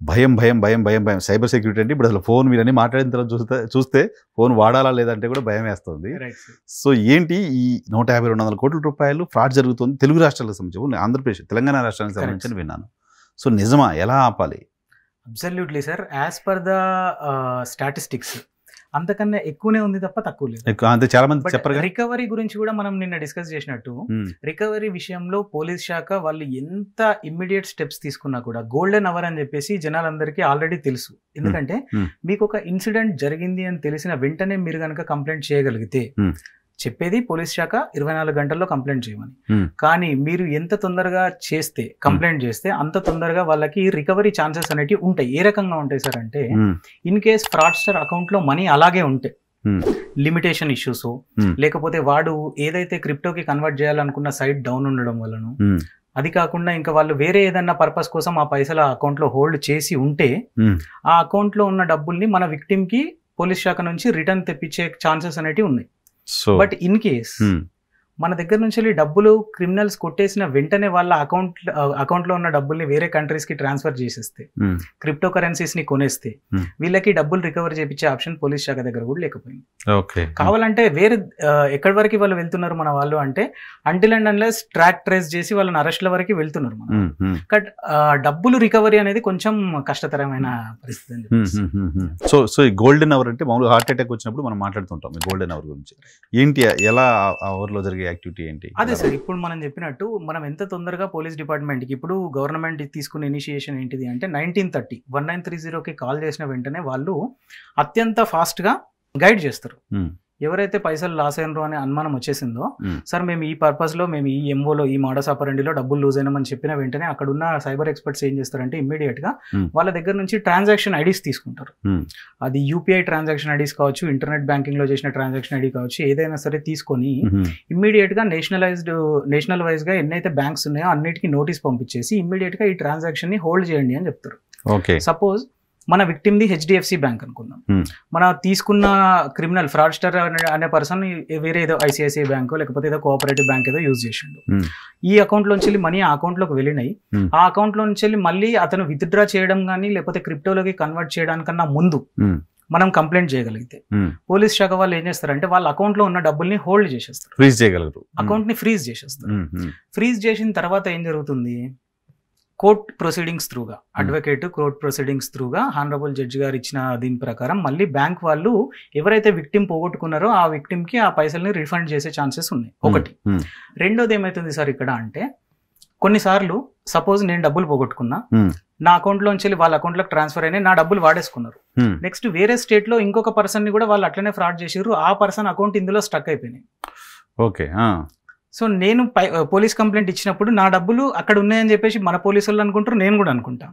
భయం భయం భయం భయం భయం సైబర్ సెక్యూరిటీ అంటే ఇప్పుడు అసలు ఫోన్ మీరన్నీ మాట్లాడిన తర్వాత చూస్తే ఫోన్ వాడాలా లేదంటే కూడా భయం వేస్తుంది. సో ఏంటి ఈ 150-200 కోట్ల రూపాయలు ఫ్రాడ్ జరుగుతుంది తెలుగు రాష్ట్రాలకు సంబంధించి, ఆంధ్రప్రదేశ్ తెలంగాణ రాష్ట్రానికి సంబంధించి విన్నాను. సో నిజమా, ఎలా ఆపాలి? Absolutely sir, as per the statistics అంతకన్నా ఎక్కువనే ఉంది తప్ప తక్కువ లేదు. అంతే చాలా మంది చెప్పరు. రికవరీ గురించి కూడా మనం నిన్న డిస్కస్ చేసినట్టు రికవరీ విషయంలో పోలీస్ శాఖ వాళ్ళు ఎంత ఇమ్మీడియట్ స్టెప్స్ తీసుకున్నా కూడా గోల్డెన్ అవర్ అని చెప్పేసి జనాలందరికీ ఆల్రెడీ తెలుసు. ఎందుకంటే మీకు ఒక ఇన్సిడెంట్ జరిగింది అని తెలిసిన వెంటనే మీరు కనుక కంప్లైంట్ చేయగలిగితే, చెప్పేది పోలీస్ శాఖ 24 గంటల్లో కంప్లైంట్ చేయమని, కానీ మీరు ఎంత తొందరగా చేస్తే కంప్లైంట్ చేస్తే అంత తొందరగా వాళ్ళకి రికవరీ ఛాన్సెస్ అనేవి ఉంటాయి. ఏ రకంగా ఉంటాయి సార్ అంటే, ఇన్ కేస్ ఫ్రాడ్స్టర్ అకౌంట్ లో మనీ అలాగే ఉంటే, లిమిటేషన్ ఇష్యూస్ లేకపోతే వాడు ఏదైతే క్రిప్టోకి కన్వర్ట్ చేయాలనుకున్న సైట్ డౌన్ ఉండడం వలన, అది కాకుండా ఇంకా వాళ్ళు వేరే ఏదన్నా పర్పస్ కోసం ఆ పైసలు ఆ అకౌంట్ లో హోల్డ్ చేసి ఉంటే ఆ అకౌంట్ లో ఉన్న డబ్బుల్ని మన విక్టిమ్ కి పోలీస్ శాఖ నుంచి రిటర్న్ తెప్పించే ఛాన్సెస్ అనేవి ఉన్నాయి. బట్ ఇన్ కేస్ మన దగ్గర నుంచి డబ్బులు క్రిమినల్స్ కొట్టేసిన వెంటనే వాళ్ళ అకౌంట్ లో ఉన్న డబ్బుల్ని వేరే కంట్రీస్ కి ట్రాన్స్ఫర్ చేసేస్తే, క్రిప్టో కరెన్సీస్ ని కొనేస్తే వీళ్ళకి డబ్బులు రికవర్ చేయించే ఆప్షన్ పోలీస్ శాఖ దగ్గర కూడా లేకపోయింది. కావాలంటే వేరే ఎక్కడి వరకు వాళ్ళు వెళ్తున్నారు మన వాళ్ళు అంటే, until and unless track trace చేసి వాళ్ళని అరెస్ట్ల వరకు వెళ్తున్నారు మనం. బట్ డబ్బులు రికవరీ అనేది కొంచెం కష్టతరమైన పరిస్థితి. సో ఈ గోల్డెన్ అవర్ అంటే మామూలుగా హార్ట్ అటాక్ వచ్చినప్పుడు మనం మాట్లాడుతుంటాం ఈ గోల్డెన్ అవర్ గురించి. ఏంటి, ఎలా అవర్ లో జరిగే యాక్టివిటీ ఏంటి? అదే సార్, ఇప్పుడు మనం చెప్పినట్టు మనం ఎంత తొందరగా పోలీస్ డిపార్ట్మెంట్ కి, ఇప్పుడు గవర్నమెంట్ తీసుకున్న ఇనిషియేషన్ ఏంటిది అంటే 1930 కాల్ చేసిన వెంటనే వాళ్ళు అత్యంత ఫాస్ట్ గా గైడ్ చేస్తారు. ఎవరైతే పైసలు లాస్ అయినరు అనే అనుమానం వచ్చేసిందో, సార్ మేము ఈ పర్పస్ లో మేము ఈ ఎంఓలో ఈ మోడస్ ఆపరెండిలో డబ్బులు లూజ్ అయినామని చెప్పిన వెంటనే అక్కడ ఉన్న సైబర్ ఎక్స్పర్ట్స్ ఏం చేస్తారంటే ఇమ్మీడియట్ గా వాళ్ళ దగ్గర నుంచి ట్రాన్సాక్షన్ ఐడీస్ తీసుకుంటారు. అది యూపీఐ ట్రాన్సాక్షన్ ఐడీస్ కావచ్చు, ఇంటర్నెట్ బ్యాంకింగ్ లో చేసిన ట్రాన్సాక్షన్ ఐడి కావచ్చు, ఏదైనా సరే తీసుకొని ఇమ్మీడియట్ గా నేషనల్ వైజ్ గా ఎన్నైతే బ్యాంక్స్ ఉన్నాయో అన్నిటికీ నోటీస్ పంపించేసి ఇమ్మీడియట్ గా ఈ ట్రాన్సాక్షన్ ని హోల్డ్ చేయండి అని చెప్తారు. సపోజ్ మన విక్టిమ్ ది హెచ్డిఎఫ్సి బ్యాంక్ అనుకుందాం, మన తీసుకున్న క్రిమినల్ ఫ్రాడ్స్టర్ అనే పర్సన్ వేరే ఏదో ఐసిఐసిఐ బ్యాంక్ లేకపోతే ఏదో కోఆపరేటివ్ బ్యాంక్ ఏదో యూజ్ చేసిండు. ఈ అకౌంట్ లోంచి మనీ ఆ అకౌంట్ లోకి వెళ్ళినాయి. ఆ అకౌంట్ లోంచి మళ్ళీ అతను విత్డ్రా చేయడం కానీ లేకపోతే క్రిప్టోలోకి కన్వర్ట్ చేయడానికన్నా ముందు మనం కంప్లైంట్ చేయగలిగితే పోలీస్ శాఖ వాళ్ళు ఏం చేస్తారంటే వాళ్ళ అకౌంట్ లో ఉన్న డబ్బుల్ని హోల్డ్ చేసేస్తారు, ఫ్రీజ్ చేయగలరు, అకౌంట్ ని ఫ్రీజ్ చేసేస్తారు. ఫ్రీజ్ చేసిన తర్వాత ఏం జరుగుతుంది, కోర్ట్ ప్రొసీడింగ్స్ త్రూగా, అడ్వకేట్ కోర్ట్ ప్రొసీడింగ్స్ త్రూగా హానరబుల్ జడ్జి గారు ఇచ్చిన దీని ప్రకారం మళ్ళీ బ్యాంక్ వాళ్ళు ఎవరైతే విక్టిమ్ పోగొట్టుకున్నారో ఆ విక్టిమ్ కి ఆ పైసల్ని రిఫండ్ చేసే ఛాన్సెస్ ఉన్నాయి. ఒకటి. రెండోది ఏమైతుంది సార్ ఇక్కడ అంటే, కొన్నిసార్లు సపోజ్ నేను డబ్బులు పోగొట్టుకున్నా, నా అకౌంట్ లోంచి వాళ్ళ అకౌంట్ లోకి ట్రాన్స్ఫర్ అయినాయి, నా డబ్బులు వాడేసుకున్నారు. నెక్స్ట్ వేరే స్టేట్ లో ఇంకొక పర్సన్ ని కూడా వాళ్ళు అట్లనే ఫ్రాడ్ చేసారు, ఆ పర్సన్ అకౌంట్ ఇందులో స్టక్ అయిపోయినాయి. ఓకే. సో నేను పోలీస్ కంప్లైంట్ ఇచ్చినప్పుడు నా డబ్బులు అక్కడ ఉన్నాయని చెప్పేసి మన పోలీసు వాళ్ళు అనుకుంటారు, నేను కూడా అనుకుంటా.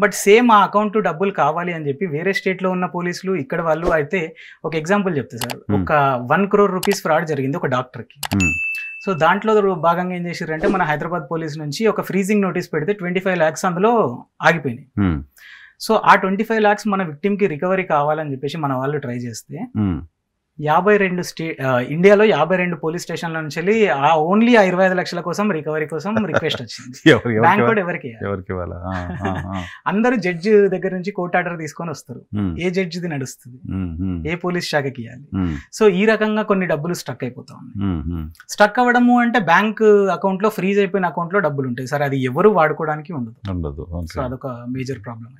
బట్ సేమ్ ఆ అకౌంట్ డబ్బులు కావాలి అని చెప్పి వేరే స్టేట్ లో ఉన్న పోలీసులు ఇక్కడ వాళ్ళు అయితే, ఒక ఎగ్జాంపుల్ చెప్తే సార్, ఒక 1 crore రూపీస్ ఫ్రాడ్ జరిగింది ఒక డాక్టర్ కి. సో దాంట్లో భాగంగా ఏం చేశారంటే మన హైదరాబాద్ పోలీస్ నుంచి ఒక ఫ్రీజింగ్ నోటీస్ పెడితే 25 lakhs అందులో ఆగిపోయినాయి. సో ఆ 25 lakhs మన విక్టిమ్ కి రికవరీ కావాలని చెప్పేసి మన వాళ్ళు ట్రై చేస్తే 52 ఇండియాలో 52 పోలీస్ స్టేషన్ల నుంచి ఓన్లీ 25 లక్షల కోసం రికవరీ కోసం రిక్వెస్ట్ వచ్చింది. బ్యాంక్ కూడా ఎవరికి అందరూ జడ్జి దగ్గర నుంచి కోర్ట్ ఆర్డర్ తీసుకొని వస్తారు, ఏ జడ్జిది నడుస్తుంది, ఏ పోలీస్ శాఖకి ఇవ్వాలి. సో ఈ రకంగా కొన్ని డబ్బులు స్టక్ అయిపోతా ఉన్నాయి. స్టక్ అవ్వడము అంటే బ్యాంక్ అకౌంట్ లో ఫ్రీజ్ అయిపోయిన అకౌంట్ లో డబ్బులు ఉంటాయి సార్, అది ఎవరు వాడుకోవడానికి ఉండదు. సో అదొక మేజర్ ప్రాబ్లం.